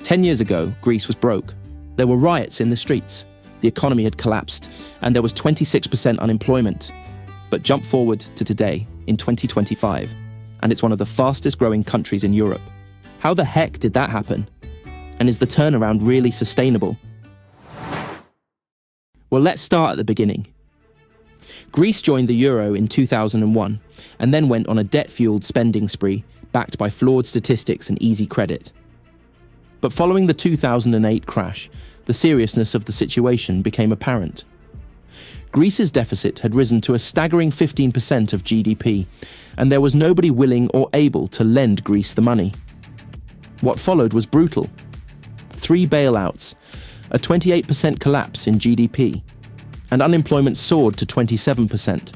10 years ago, Greece was broke. There were riots in the streets. The economy had collapsed, and there was 26% unemployment. But jump forward to today, in 2025, and it's one of the fastest growing countries in Europe. How the heck did that happen? And is the turnaround really sustainable? Well, let's start at the beginning. Greece joined the euro in 2001, and then went on a debt-fueled spending spree, backed by flawed statistics and easy credit. But following the 2008 crash, the seriousness of the situation became apparent. Greece's deficit had risen to a staggering 15% of GDP, and there was nobody willing or able to lend Greece the money. What followed was brutal. 3 bailouts, a 28% collapse in GDP, and unemployment soared to 27%.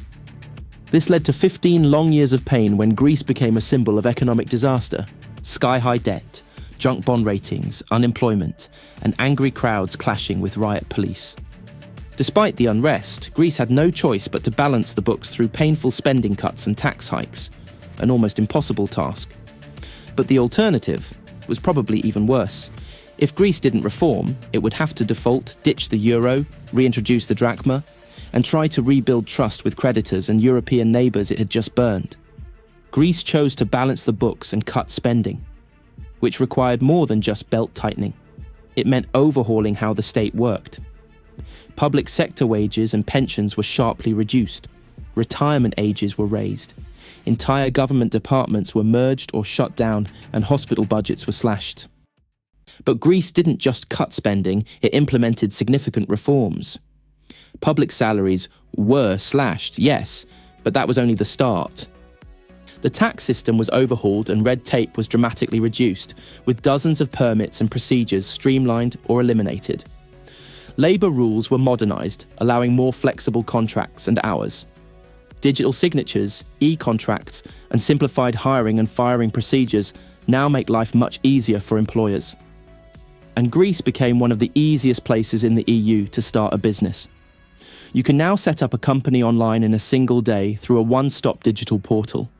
This led to 15 long years of pain when Greece became a symbol of economic disaster. Sky-high debt, junk bond ratings, unemployment, and angry crowds clashing with riot police. Despite the unrest, Greece had no choice but to balance the books through painful spending cuts and tax hikes, an almost impossible task. But the alternative was probably even worse. If Greece didn't reform, it would have to default, ditch the euro, reintroduce the drachma, and try to rebuild trust with creditors and European neighbours it had just burned. Greece chose to balance the books and cut spending, which required more than just belt-tightening. It meant overhauling how the state worked. Public sector wages and pensions were sharply reduced. Retirement ages were raised. Entire government departments were merged or shut down, and hospital budgets were slashed. But Greece didn't just cut spending, it implemented significant reforms. Public salaries were slashed, yes, but that was only the start. The tax system was overhauled and red tape was dramatically reduced, with dozens of permits and procedures streamlined or eliminated. Labour rules were modernised, allowing more flexible contracts and hours. Digital signatures, e-contracts, and simplified hiring and firing procedures now make life much easier for employers. And Greece became one of the easiest places in the EU to start a business. You can now set up a company online in a single day through a one-stop digital portal.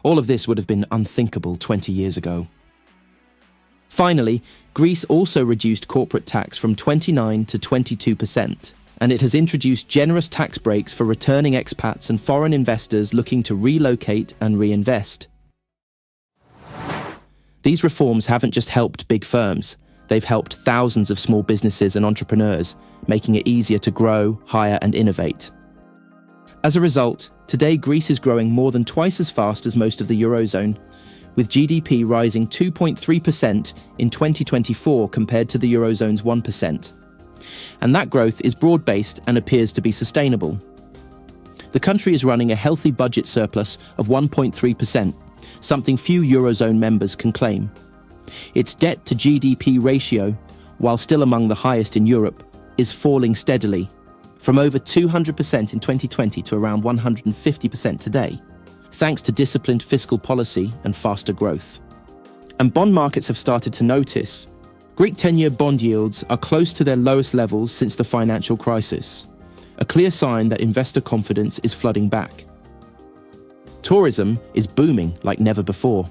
All of this would have been unthinkable 20 years ago. Finally, Greece also reduced corporate tax from 29% to 22%, and it has introduced generous tax breaks for returning expats and foreign investors looking to relocate and reinvest. These reforms haven't just helped big firms, they've helped thousands of small businesses and entrepreneurs, making it easier to grow, hire, and innovate. As a result, today Greece is growing more than twice as fast as most of the Eurozone, with GDP rising 2.3% in 2024 compared to the Eurozone's 1%. And that growth is broad-based and appears to be sustainable. The country is running a healthy budget surplus of 1.3%, something few Eurozone members can claim. Its debt to GDP ratio, while still among the highest in Europe, is falling steadily, from over 200% in 2020 to around 150% today, thanks to disciplined fiscal policy and faster growth. And bond markets have started to notice. Greek 10-year bond yields are close to their lowest levels since the financial crisis, a clear sign that investor confidence is flooding back. Tourism is booming like never before.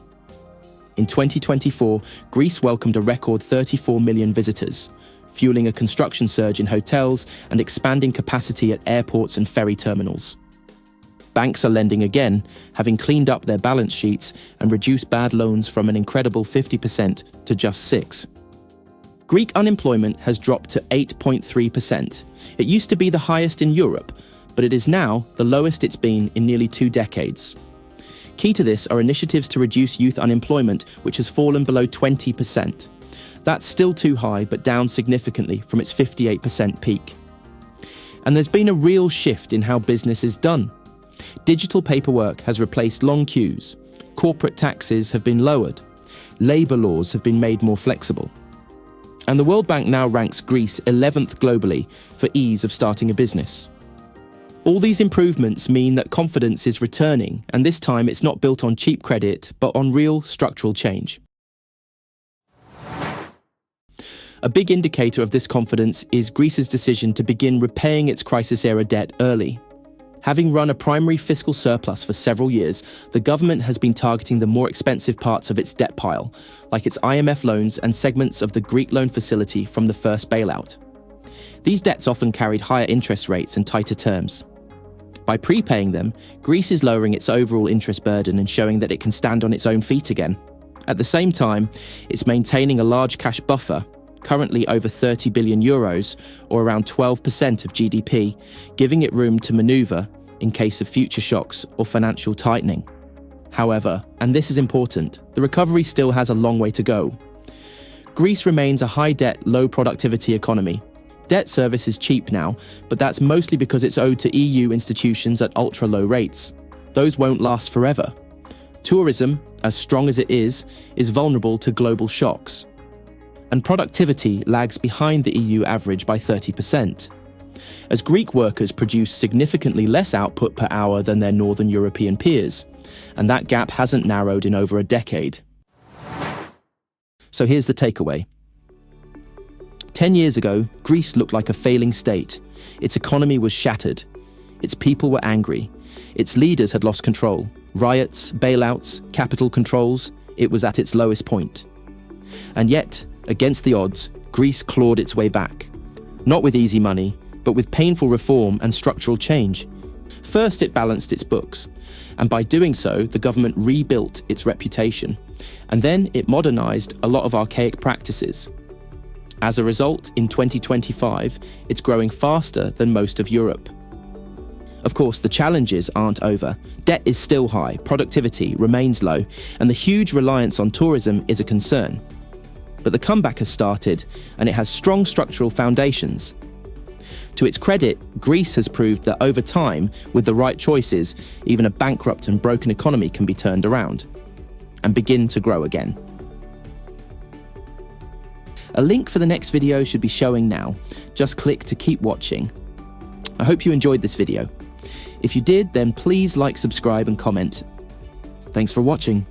In 2024, Greece welcomed a record 34 million visitors, fueling a construction surge in hotels and expanding capacity at airports and ferry terminals. Banks are lending again, having cleaned up their balance sheets and reduced bad loans from an incredible 50% to just 6%. Greek unemployment has dropped to 8.3%. It used to be the highest in Europe, but it is now the lowest it's been in nearly 2 decades. Key to this are initiatives to reduce youth unemployment, which has fallen below 20%. That's still too high, but down significantly from its 58% peak. And there's been a real shift in how business is done. Digital paperwork has replaced long queues, corporate taxes have been lowered, labour laws have been made more flexible. And the World Bank now ranks Greece 11th globally for ease of starting a business. All these improvements mean that confidence is returning, and this time it's not built on cheap credit, but on real structural change. A big indicator of this confidence is Greece's decision to begin repaying its crisis-era debt early. Having run a primary fiscal surplus for several years, the government has been targeting the more expensive parts of its debt pile, like its IMF loans and segments of the Greek loan facility from the first bailout. These debts often carried higher interest rates and tighter terms. By prepaying them, Greece is lowering its overall interest burden and showing that it can stand on its own feet again. At the same time, it's maintaining a large cash buffer, currently over 30 billion euros, or around 12% of GDP, giving it room to manoeuvre in case of future shocks or financial tightening. However, and this is important, the recovery still has a long way to go. Greece remains a high-debt, low-productivity economy. Debt service is cheap now, but that's mostly because it's owed to EU institutions at ultra-low rates. Those won't last forever. Tourism, as strong as it is vulnerable to global shocks. And productivity lags behind the EU average by 30%. As Greek workers produce significantly less output per hour than their Northern European peers, and that gap hasn't narrowed in over a decade. So here's the takeaway. 10 years ago, Greece looked like a failing state. Its economy was shattered. Its people were angry. Its leaders had lost control. Riots, bailouts, capital controls. It was at its lowest point. And yet, against the odds, Greece clawed its way back. Not with easy money, but with painful reform and structural change. First, it balanced its books, and by doing so, the government rebuilt its reputation, and then it modernized a lot of archaic practices. As a result, in 2025, it's growing faster than most of Europe. Of course, the challenges aren't over. Debt is still high, productivity remains low, and the huge reliance on tourism is a concern. But the comeback has started, and it has strong structural foundations. To its credit, Greece has proved that over time, with the right choices, even a bankrupt and broken economy can be turned around and begin to grow again. A link for the next video should be showing now. Just click to keep watching. I hope you enjoyed this video. If you did, then please like, subscribe, and comment. Thanks for watching.